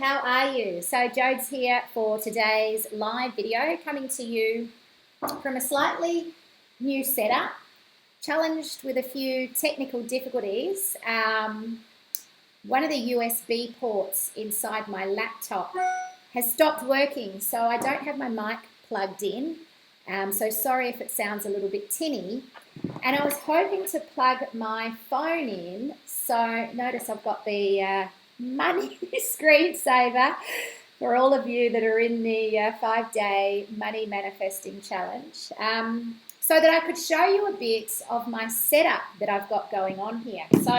how are you? So Jode's here for today's live video, coming to you from a slightly new setup, challenged with a few technical difficulties. One of the USB ports inside my laptop has stopped working, so I don't have my mic plugged in. So sorry if it sounds a little bit tinny. And I was hoping to plug my phone in. So notice I've got the money screensaver for all of you that are in the 5-day money manifesting challenge, so that I could show you a bit of my setup that I've got going on here. So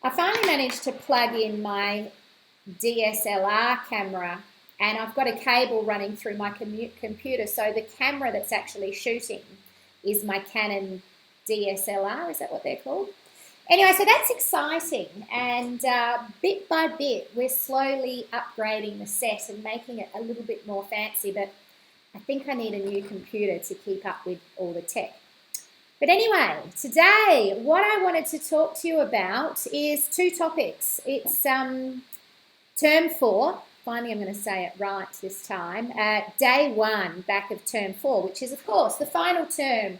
I finally managed to plug in my DSLR camera, and I've got a cable running through my computer, so the camera that's actually shooting is my Canon DSLR. Is that what they're called? Anyway, so that's exciting, and bit by bit we're slowly upgrading the set and making it a little bit more fancy, but I think I need a new computer to keep up with all the tech. But anyway, today what I wanted to talk to you about is two topics. It's term 4, finally I'm going to say it right this time, day 1 back of term 4, which is of course the final term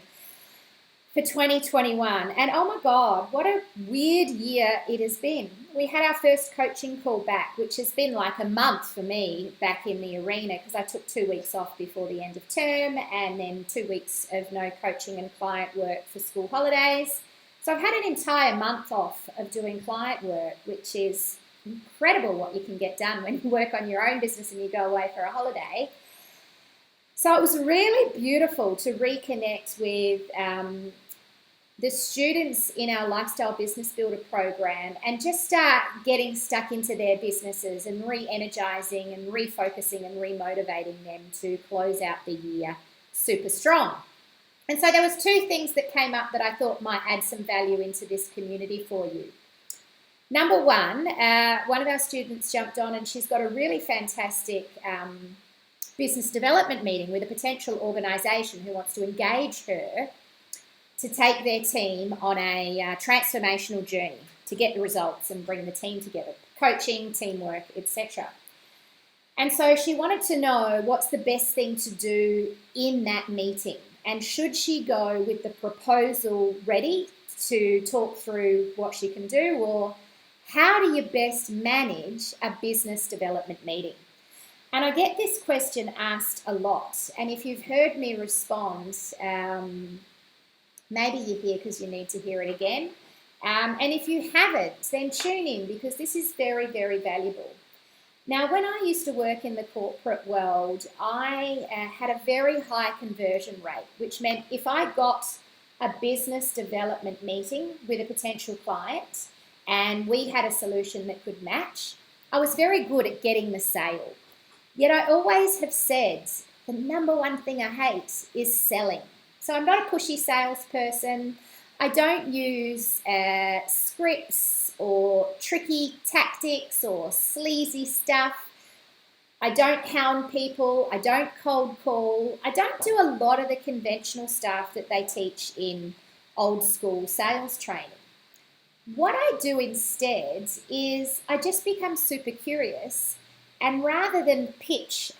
for 2021. And oh my God, what a weird year it has been. We had our first coaching call back, which has been like a month for me back in the arena, because I took 2 weeks off before the end of term and then 2 weeks of no coaching and client work for school holidays. So I've had an entire month off of doing client work, which is incredible what you can get done when you work on your own business and you go away for a holiday. So it was really beautiful to reconnect with the students in our Lifestyle Business Builder program and just start getting stuck into their businesses and re-energizing and refocusing and remotivating them to close out the year super strong. And so there was 2 things that came up that I thought might add some value into this community for you. Number one of our students jumped on, and she's got a really fantastic business development meeting with a potential organization who wants to engage her to take their team on a transformational journey to get the results and bring the team together, coaching, teamwork, etc. And so she wanted to know what's the best thing to do in that meeting, and should she go with the proposal ready to talk through what she can do, or how do you best manage a business development meeting? And I get this question asked a lot, and if you've heard me respond, maybe you're here because you need to hear it again. And if you haven't, then tune in, because this is very, very valuable. Now, when I used to work in the corporate world, I had a very high conversion rate, which meant if I got a business development meeting with a potential client and we had a solution that could match, I was very good at getting the sale. Yet I always have said the number one thing I hate is selling. So I'm not a pushy salesperson. I don't use scripts or tricky tactics or sleazy stuff. I don't hound people. I don't cold call. I don't do a lot of the conventional stuff that they teach in old school sales training. What I do instead is I just become super curious, and rather than pitch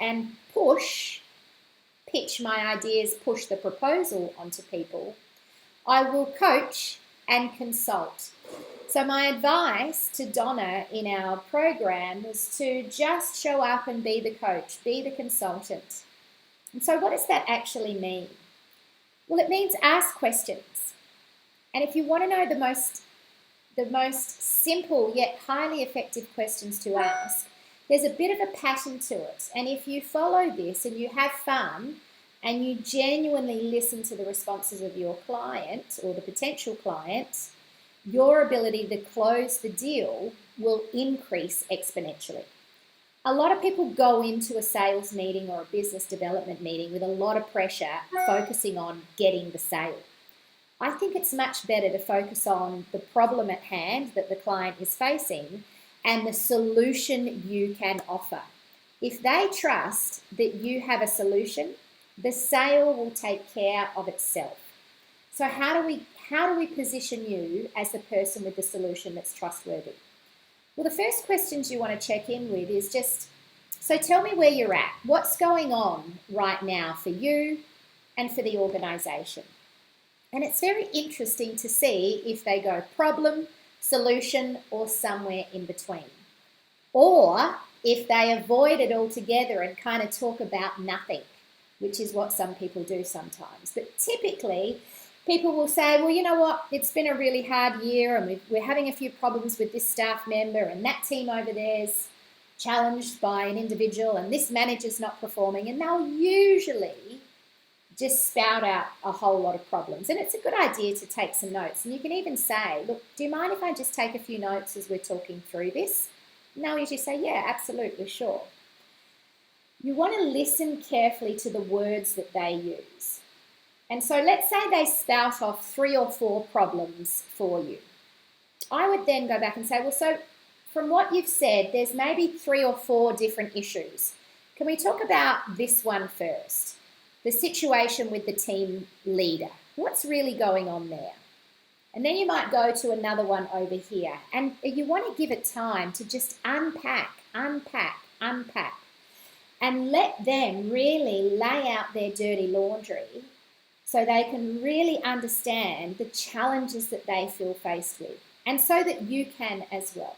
my ideas, push the proposal onto people, I will coach and consult. So my advice to Donna in our program was to just show up and be the coach, be the consultant. And so what does that actually mean? Well, it means ask questions. And if you want to know the most simple yet highly effective questions to ask, there's a bit of a pattern to it. And if you follow this and you have fun and you genuinely listen to the responses of your client or the potential client, your ability to close the deal will increase exponentially. A lot of people go into a sales meeting or a business development meeting with a lot of pressure, focusing on getting the sale. I think it's much better to focus on the problem at hand that the client is facing and the solution you can offer. If they trust that you have a solution, the sale will take care of itself. So how do we position you as the person with the solution that's trustworthy? Well, the first questions you want to check in with is just, so tell me where you're at. What's going on right now for you and for the organisation? And it's very interesting to see if they go problem, solution, or somewhere in between. Or if they avoid it altogether and kind of talk about nothing, which is what some people do sometimes. But typically, people will say, well, you know what, it's been a really hard year and we're having a few problems with this staff member and that team over there's challenged by an individual and this manager's not performing. And they'll usually just spout out a whole lot of problems. And it's a good idea to take some notes. And you can even say, look, do you mind if I just take a few notes as we're talking through this? And they'll usually say, yeah, absolutely, sure. You want to listen carefully to the words that they use. And so let's say they spout off 3 or 4 problems for you. I would then go back and say, well, so from what you've said, there's maybe 3 or 4 different issues. Can we talk about this one first? The situation with the team leader. What's really going on there? And then you might go to another one over here. And you want to give it time to just unpack, and let them really lay out their dirty laundry so they can really understand the challenges that they feel faced with, and so that you can as well.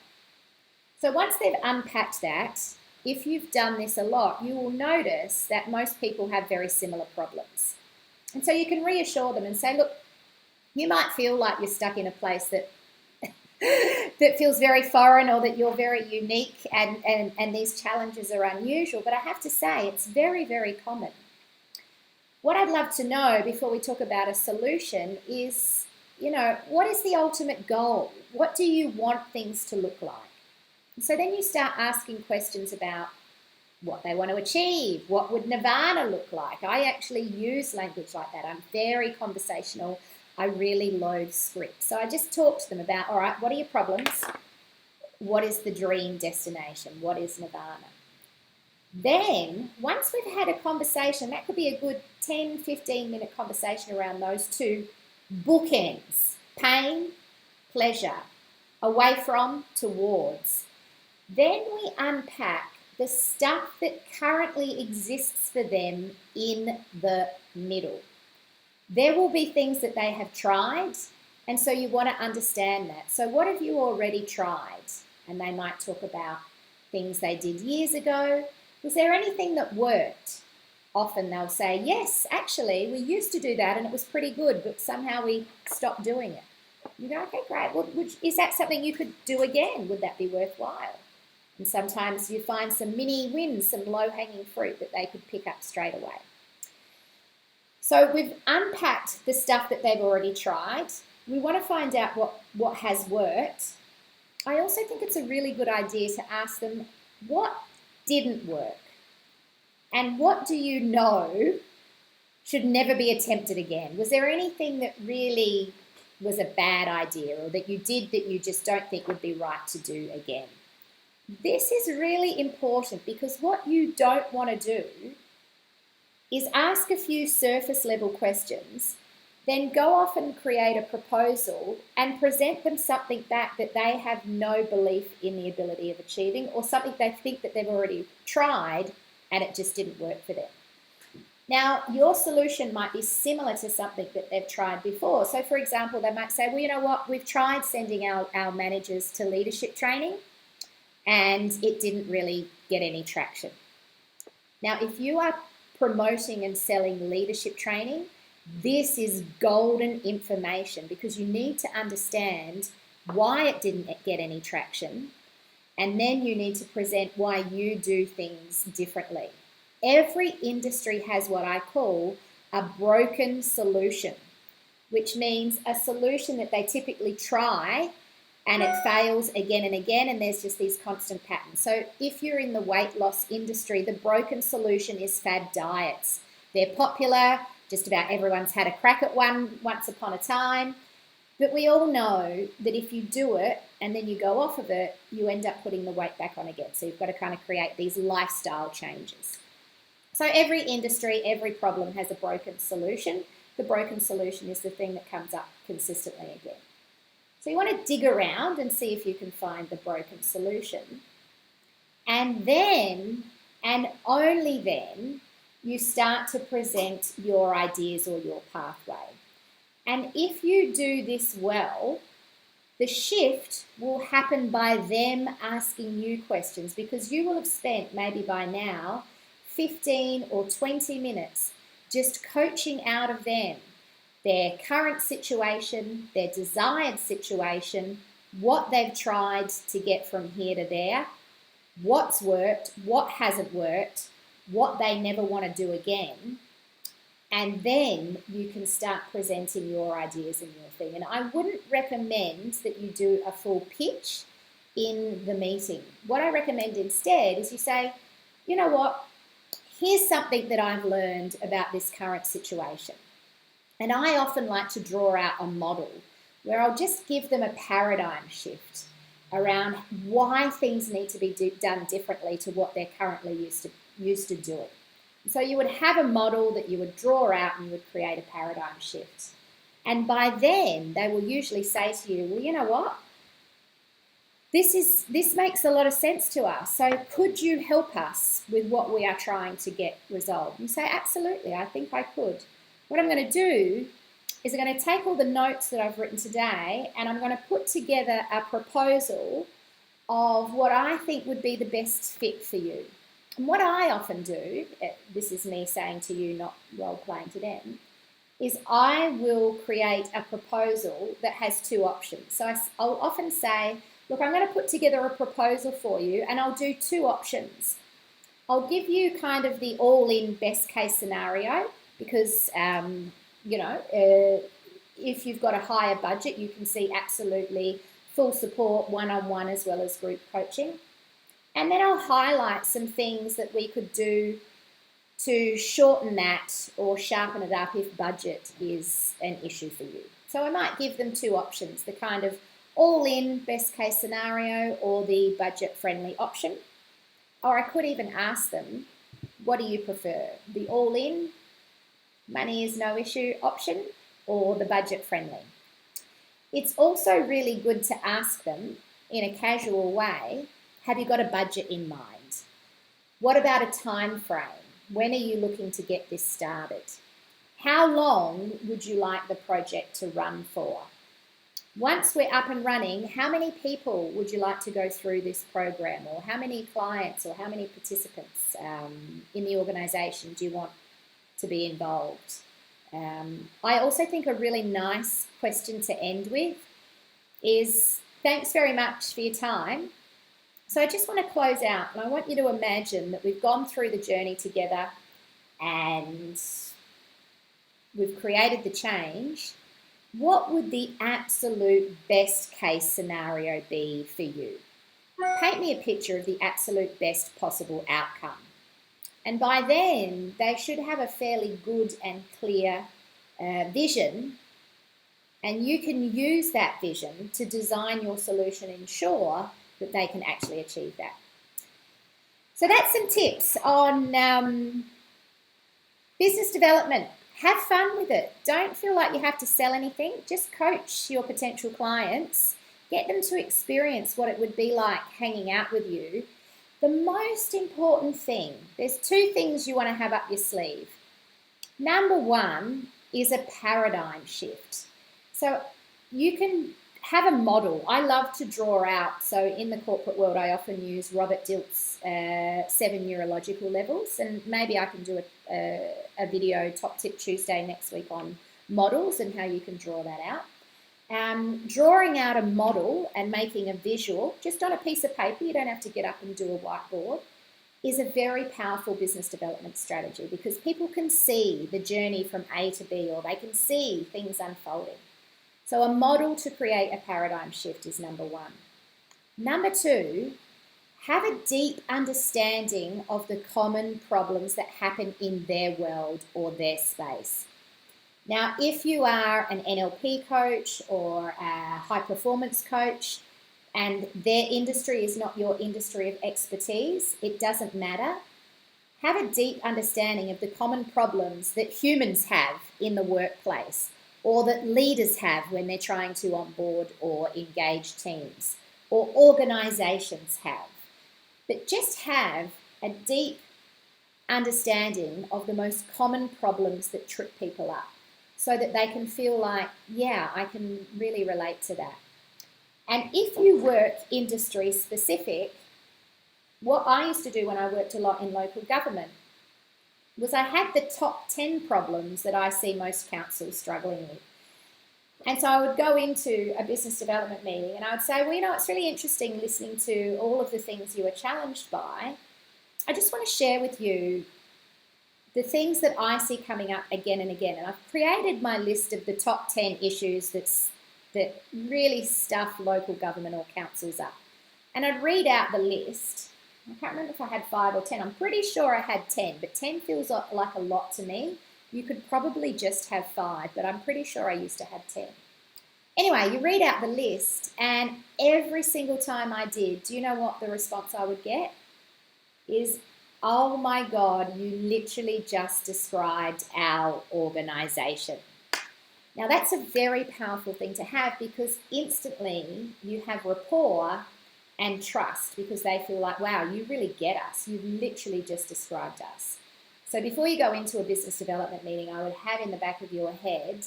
So once they've unpacked that, if you've done this a lot, you will notice that most people have very similar problems. And so you can reassure them and say, look, you might feel like you're stuck in a place that that feels very foreign, or that you're very unique and these challenges are unusual. But I have to say, it's very, very common. What I'd love to know before we talk about a solution is, what is the ultimate goal? What do you want things to look like? So then you start asking questions about what they want to achieve. What would Nirvana look like? I actually use language like that. I'm very conversational. I really loathe scripts. So I just talk to them about, all right, what are your problems? What is the dream destination? What is Nirvana? Then, once we've had a conversation, that could be a good 10, 15-minute conversation around those 2 bookends: pain, pleasure, away from, towards. Then we unpack the stuff that currently exists for them in the middle. There will be things that they have tried, and so you want to understand that. So what have you already tried? And they might talk about things they did years ago. Was there anything that worked? Often they'll say, yes, actually, we used to do that and it was pretty good, but somehow we stopped doing it. You go, okay, great. Well, is that something you could do again? Would that be worthwhile? And sometimes you find some mini wins, some low-hanging fruit that they could pick up straight away. So we've unpacked the stuff that they've already tried. We want to find out what has worked. I also think it's a really good idea to ask them, what didn't work? And what do you know should never be attempted again? Was there anything that really was a bad idea, or that you did that you just don't think would be right to do again? This is really important, because what you don't want to do is ask a few surface level questions, then go off and create a proposal and present them something back that they have no belief in the ability of achieving, or something they think that they've already tried and it just didn't work for them. Now, your solution might be similar to something that they've tried before. So, for example, they might say, well, you know what, we've tried sending our managers to leadership training and it didn't really get any traction. Now, if you are promoting and selling leadership training, this is golden information, because you need to understand why it didn't get any traction, and then you need to present why you do things differently. Every industry has what I call a broken solution, which means a solution that they typically try and it fails again and again, and there's just these constant patterns. So if you're in the weight loss industry, the broken solution is fad diets. They're popular. Just about everyone's had a crack at one once upon a time. But we all know that if you do it and then you go off of it, you end up putting the weight back on again. So you've got to kind of create these lifestyle changes. So every industry, every problem has a broken solution. The broken solution is the thing that comes up consistently again. So you want to dig around and see if you can find the broken solution. And then, and only then, you start to present your ideas or your pathway. And if you do this well, the shift will happen by them asking you questions, because you will have spent maybe by now 15 or 20 minutes just coaching out of them their current situation, their desired situation, what they've tried to get from here to there, what's worked, what hasn't worked, what they never want to do again. And then you can start presenting your ideas and your thing. And I wouldn't recommend that you do a full pitch in the meeting. What I recommend instead is you say, you know what, here's something that I've learned about this current situation. And I often like to draw out a model where I'll just give them a paradigm shift around why things need to be done differently to what they're currently used to doing. So you would have a model that you would draw out and you would create a paradigm shift. And by then, they will usually say to you, well, you know what? This makes a lot of sense to us. So could you help us with what we are trying to get resolved? You say, absolutely, I think I could. What I'm going to do is I'm going to take all the notes that I've written today and I'm going to put together a proposal of what I think would be the best fit for you. And what I often do, this is me saying to you, not role-playing to them, is I will create a proposal that has two options. So I'll often say, look, I'm going to put together a proposal for you and I'll do two options. I'll give you kind of the all-in best case scenario because, if you've got a higher budget, you can see absolutely full support, one-on-one as well as group coaching. And then I'll highlight some things that we could do to shorten that or sharpen it up if budget is an issue for you. So I might give them two options, the kind of all-in best case scenario or the budget-friendly option. Or I could even ask them, what do you prefer? The all-in, money is no issue option, or the budget-friendly? It's also really good to ask them in a casual way, have you got a budget in mind? What about a time frame? When are you looking to get this started? How long would you like the project to run for? Once we're up and running, how many people would you like to go through this program? Or how many clients or how many participants in the organisation do you want to be involved? I also think a really nice question to end with is, thanks very much for your time. So I just want to close out and I want you to imagine that we've gone through the journey together and we've created the change. What would the absolute best case scenario be for you? Paint me a picture of the absolute best possible outcome. And by then, they should have a fairly good and clear vision, and you can use that vision to design your solution and ensure that they can actually achieve that. So that's some tips on business development. Have fun with it. Don't feel like you have to sell anything. Just coach your potential clients. Get them to experience what it would be like hanging out with you. The most important thing, there's two things you want to have up your sleeve. Number one is a paradigm shift. So you can have a model. I love to draw out. So in the corporate world, I often use Robert Dilts' 7 neurological levels, and maybe I can do a video, Top Tip Tuesday next week on models and how you can draw that out. Drawing out a model and making a visual just on a piece of paper, you don't have to get up and do a whiteboard, is a very powerful business development strategy because people can see the journey from A to B, or they can see things unfolding. So a model to create a paradigm shift is number one. Number two, have a deep understanding of the common problems that happen in their world or their space. Now, if you are an NLP coach or a high performance coach and their industry is not your industry of expertise, it doesn't matter. Have a deep understanding of the common problems that humans have in the workplace. or that leaders have when they're trying to onboard or engage teams, or organisations have. But just have a deep understanding of the most common problems that trip people up so that they can feel like, yeah, I can really relate to that. And if you work industry specific, what I used to do when I worked a lot in local government was I had the top 10 problems that I see most councils struggling with. And so I would go into a business development meeting and I would say, well, you know, it's really interesting listening to all of the things you are challenged by. I just want to share with you the things that I see coming up again and again. And I've created my list of the top 10 issues that really stuff local government or councils up. And I'd read out the list. I can't remember if I had 5 or 10. I'm pretty sure I had 10, but 10 feels like a lot to me. You could probably just have 5, but I'm pretty sure I used to have 10. Anyway, you read out the list, and every single time I did, do you know what the response I would get? Is, oh my God, you literally just described our organisation. Now that's a very powerful thing to have because instantly you have rapport and trust because they feel like, wow, you really get us. You've literally just described us. So before you go into a business development meeting, I would have in the back of your head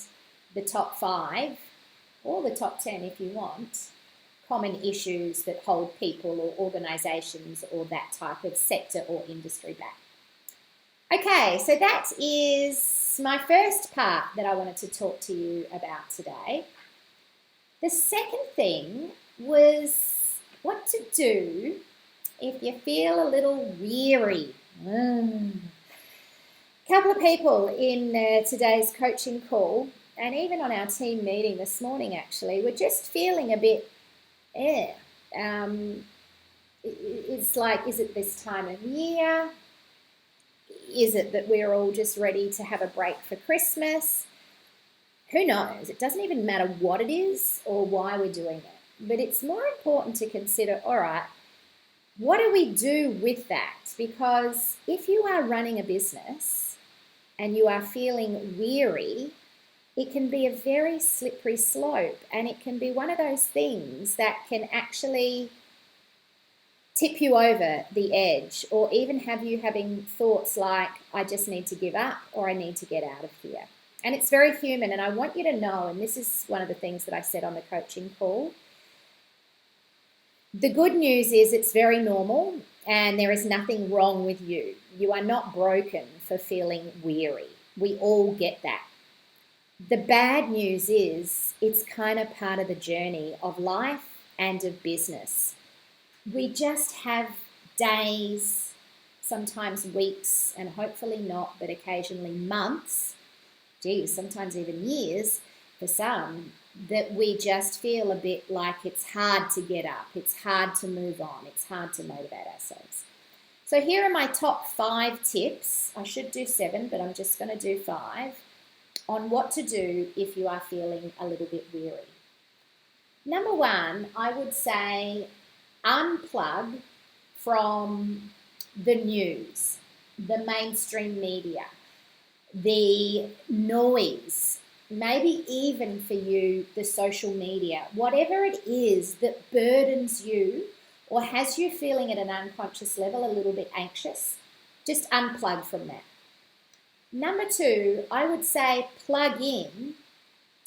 the top 5 or the top 10 if you want, common issues that hold people or organisations or that type of sector or industry back. Okay, so that is my first part that I wanted to talk to you about today. The second thing was what to do if you feel a little weary. A couple of people in today's coaching call, and even on our team meeting this morning actually, were just feeling a bit, it's like, is it this time of year? Is it that we're all just ready to have a break for Christmas? Who knows? It doesn't even matter what it is or why we're doing it. But it's more important to consider, all right, what do we do with that? Because if you are running a business and you are feeling weary, it can be a very slippery slope, and it can be one of those things that can actually tip you over the edge, or even have you having thoughts like, I just need to give up, or I need to get out of here. And it's very human, and I want you to know, and this is one of the things that I said on the coaching call, the good news is it's very normal and there is nothing wrong with you. You are not broken for feeling weary. We all get that. The bad news is it's kind of part of the journey of life and of business. We just have days, sometimes weeks, and hopefully not, but occasionally months, sometimes even years for some, that we just feel a bit like it's hard to get up, it's hard to move on, it's hard to motivate ourselves. So here are my top 5 tips. I should do 7, but I'm just going to do 5 on what to do if you are feeling a little bit weary. Number 1, I would say unplug from the news, the mainstream media, the noise, maybe even for you, the social media, whatever it is that burdens you or has you feeling at an unconscious level a little bit anxious, just unplug from that. Number 2, I would say plug in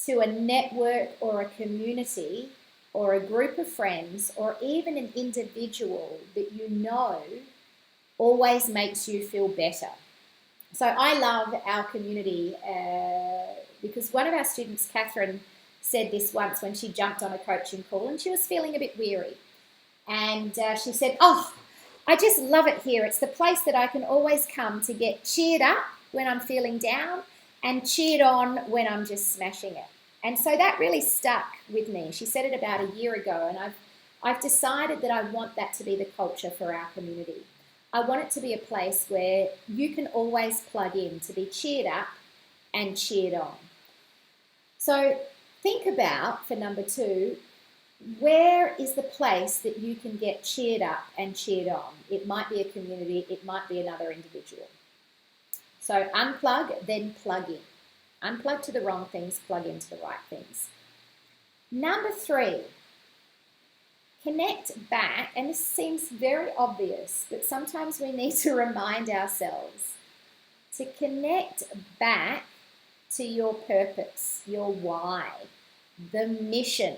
to a network or a community or a group of friends or even an individual that you know always makes you feel better. So I love our community because one of our students, Catherine, said this once when she jumped on a coaching call and she was feeling a bit weary. And she said, oh, I just love it here. It's the place that I can always come to get cheered up when I'm feeling down and cheered on when I'm just smashing it. And so that really stuck with me. She said it about a year ago, and I've decided that I want that to be the culture for our community. I want it to be a place where you can always plug in to be cheered up and cheered on. So think about, for number 2, where is the place that you can get cheered up and cheered on? It might be a community, it might be another individual. So unplug, then plug in. Unplug to the wrong things, plug into the right things. Number 3, connect back, and this seems very obvious, but sometimes we need to remind ourselves to connect back to your purpose, your why, the mission.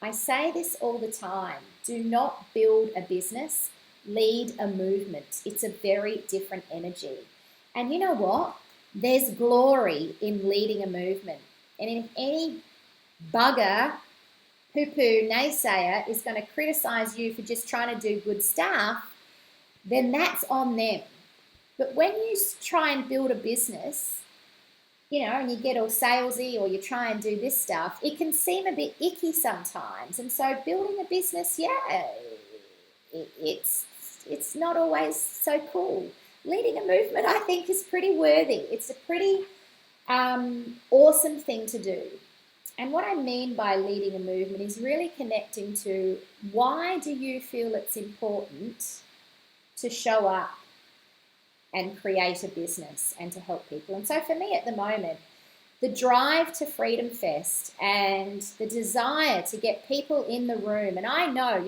I say this all the time. Do not build a business, lead a movement. It's a very different energy. And you know what? There's glory in leading a movement. And if any bugger, poo-poo, naysayer is going to criticize you for just trying to do good stuff, then that's on them. But when you try and build a business, and you get all salesy or you try and do this stuff, it can seem a bit icky sometimes. And so building a business, it's not always so cool. Leading a movement, I think, is pretty worthy. It's a pretty awesome thing to do. And what I mean by leading a movement is really connecting to why do you feel it's important to show up and create a business and to help people. And so for me at the moment, the drive to Freedom Fest and the desire to get people in the room, and I know,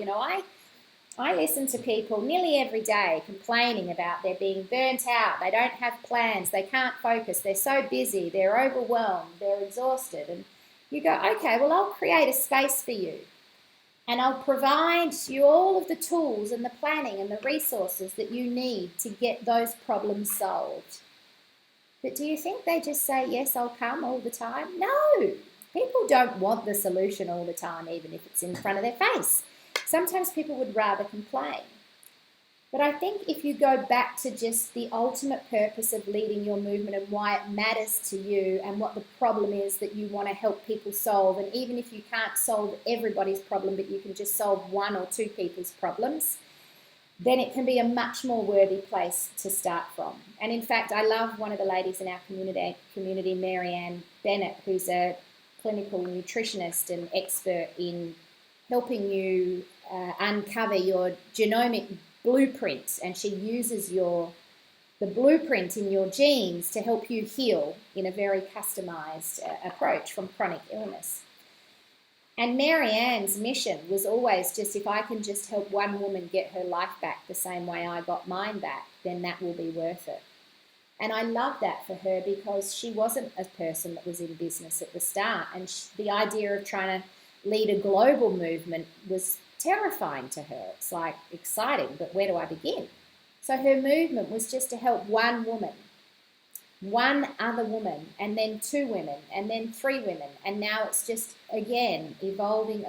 I listen to people nearly every day complaining about they're being burnt out, they don't have plans, they can't focus, they're so busy, they're overwhelmed, they're exhausted. And you go, okay, well, I'll create a space for you. And I'll provide you all of the tools and the planning and the resources that you need to get those problems solved. But do you think they just say, yes, I'll come all the time? No. People don't want the solution all the time, even if it's in front of their face. Sometimes people would rather complain. But I think if you go back to just the ultimate purpose of leading your movement and why it matters to you and what the problem is that you want to help people solve, and even if you can't solve everybody's problem, but you can just solve 1 or 2 people's problems, then it can be a much more worthy place to start from. And in fact, I love one of the ladies in our community, Marianne Bennett, who's a clinical nutritionist and expert in helping you uncover your genomic blueprint, and she uses the blueprint in your genes to help you heal in a very customized approach from chronic illness. And Marianne's mission was always just, if I can just help one woman get her life back the same way I got mine back, then that will be worth it. And I love that for her because she wasn't a person that was in business at the start, and the idea of trying to lead a global movement was terrifying to her. It's like exciting, but where do I begin? So her movement was just to help one woman, one other woman, and then 2 women, and then 3 women, and now it's just, again, evolving.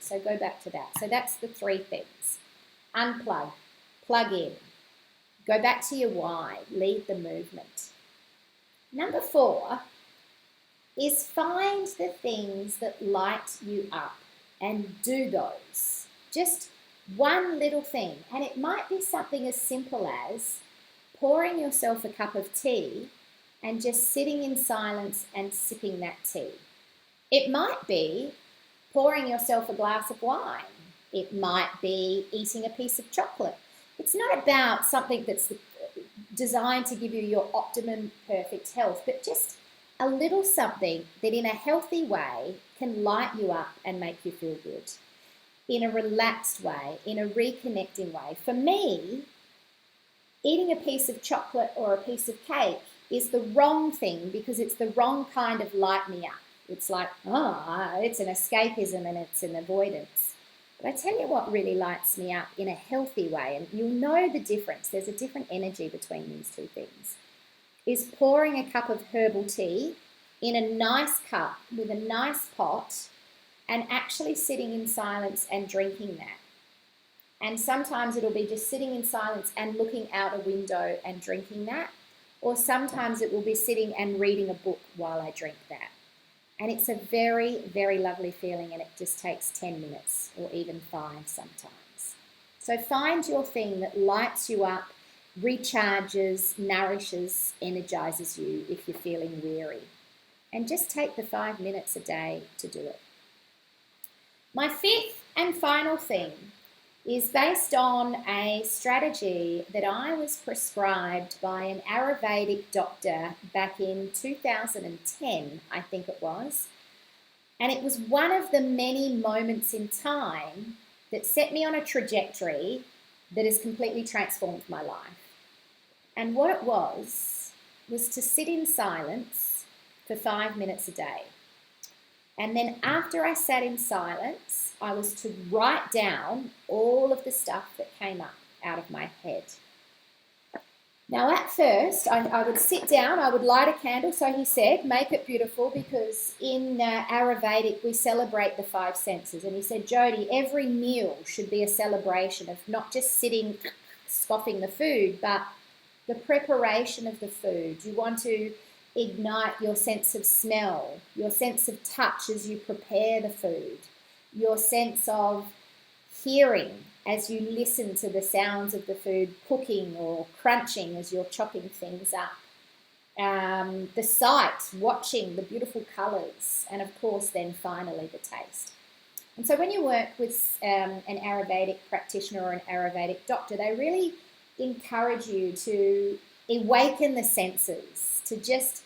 So go back to that. So that's the 3 things. Unplug, plug in, go back to your why, lead the movement. Number 4 is find the things that light you up and do those. Just one little thing, and it might be something as simple as pouring yourself a cup of tea and just sitting in silence and sipping that tea. It might be pouring yourself a glass of wine. It might be eating a piece of chocolate. It's not about something that's designed to give you your optimum perfect health, but just a little something that in a healthy way can light you up and make you feel good. In a relaxed way, in a reconnecting way. For me, eating a piece of chocolate or a piece of cake is the wrong thing because it's the wrong kind of light me up. It's like, it's an escapism and it's an avoidance. But I tell you what really lights me up in a healthy way, and you'll know the difference. There's a different energy between these 2 things. Is pouring a cup of herbal tea in a nice cup with a nice pot and actually sitting in silence and drinking that. And sometimes it'll be just sitting in silence and looking out a window and drinking that. Or sometimes it will be sitting and reading a book while I drink that. And it's a very, very lovely feeling, and it just takes 10 minutes or even 5 sometimes. So find your thing that lights you up, recharges, nourishes, energizes you if you're feeling weary. And just take the 5 minutes a day to do it. My 5th and final thing is based on a strategy that I was prescribed by an Ayurvedic doctor back in 2010, I think it was. And it was one of the many moments in time that set me on a trajectory that has completely transformed my life. And what it was to sit in silence for 5 minutes a day. And then after I sat in silence, I was to write down all of the stuff that came up out of my head. Now at first, I would sit down, I would light a candle, so he said, make it beautiful, because in Ayurvedic we celebrate the 5 senses. And he said, Jodie, every meal should be a celebration of not just sitting scoffing the food, but the preparation of the food. You want to ignite your sense of smell, your sense of touch as you prepare the food, your sense of hearing as you listen to the sounds of the food cooking or crunching as you're chopping things up, the sight, watching the beautiful colours, and of course then finally the taste. And so when you work with an Ayurvedic practitioner or an Ayurvedic doctor, they really encourage you to awaken the senses, to just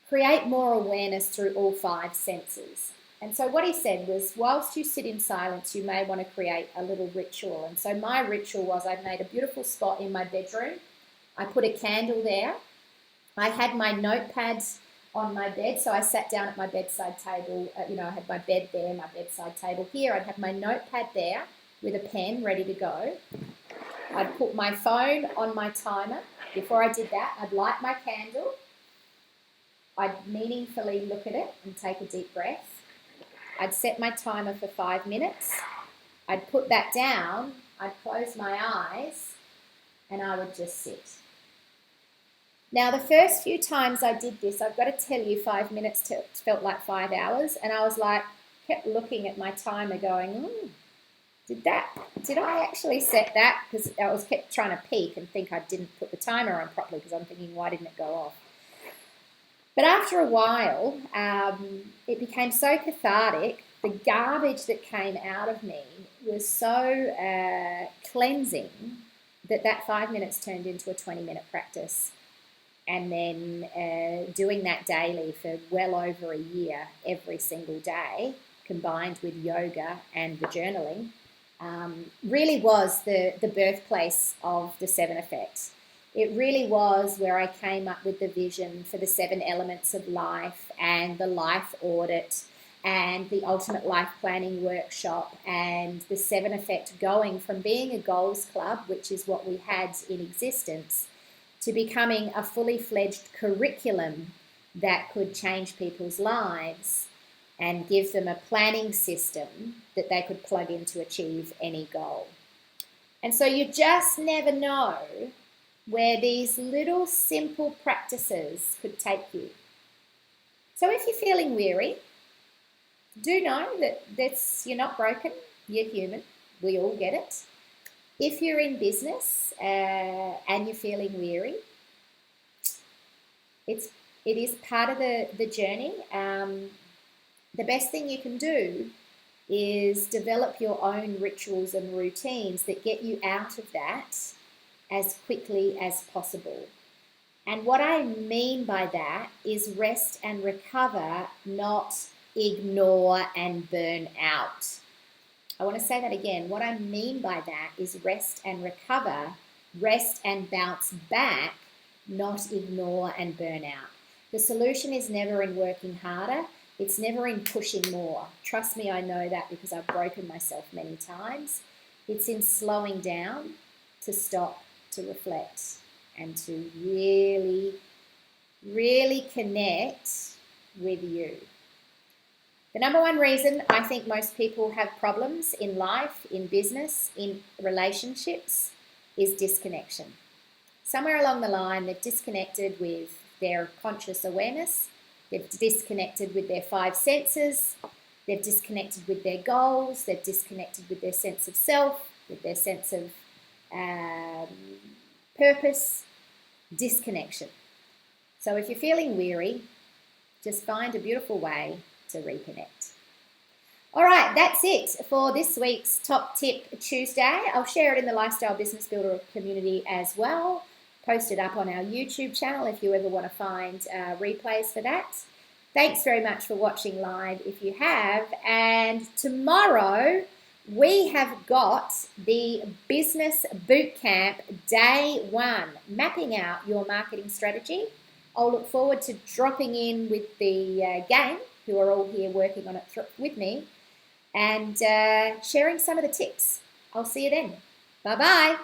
create more awareness through all 5 senses. And so what he said was, whilst you sit in silence, you may want to create a little ritual. And so my ritual was, I made a beautiful spot in my bedroom. I put a candle there. I had my notepad on my bed, so I sat down at my bedside table. I had my bed there, my bedside table here. I'd have my notepad there with a pen ready to go. I'd put my phone on my timer. Before I did that, I'd light my candle. I'd meaningfully look at it and take a deep breath. I'd set my timer for 5 minutes. I'd put that down. I'd close my eyes and I would just sit. Now, the first few times I did this, I've got to tell you, 5 minutes felt like 5 hours. And I was like, kept looking at my timer going, did I actually set that? Because I was kept trying to peek and think I didn't put the timer on properly, because I'm thinking, why didn't it go off? But after a while, it became so cathartic. The garbage that came out of me was so cleansing that 5 minutes turned into a 20-minute practice. And then doing that daily for well over a year, every single day, combined with yoga and the journaling, really was the birthplace of the 7 effects. It really was where I came up with the vision for the 7 elements of life and the life audit and the ultimate life planning workshop and the 7 effect, going from being a goals club, which is what we had in existence, to becoming a fully fledged curriculum that could change people's lives and give them a planning system that they could plug in to achieve any goal. And so you just never know where these little simple practices could take you. So if you're feeling weary, do know that you're not broken, you're human, we all get it. If you're in business and you're feeling weary, it is part of the journey. The best thing you can do is develop your own rituals and routines that get you out of that as quickly as possible. And what I mean by that is rest and recover, not ignore and burn out. I want to say that again. What I mean by that is rest and recover, rest and bounce back, not ignore and burn out. The solution is never in working harder. It's never in pushing more. Trust me, I know that because I've broken myself many times. It's in slowing down, to stop, to reflect, and to really, really connect with you. The number one reason I think most people have problems in life, in business, in relationships is disconnection. Somewhere along the line, they've disconnected with their conscious awareness, they've disconnected with their 5 senses, they've disconnected with their goals, they've disconnected with their sense of self, with their sense of purpose, disconnection. So if you're feeling weary, just find a beautiful way to reconnect. All right, that's it for this week's Top Tip Tuesday. I'll share it in the Lifestyle Business Builder community as well. Post it up on our YouTube channel if you ever want to find replays for that. Thanks very much for watching live if you have. And tomorrow we have got the Business Bootcamp Day 1, mapping out your marketing strategy. I'll look forward to dropping in with the gang, who are all here working on it with me, and sharing some of the tips. I'll see you then. Bye-bye.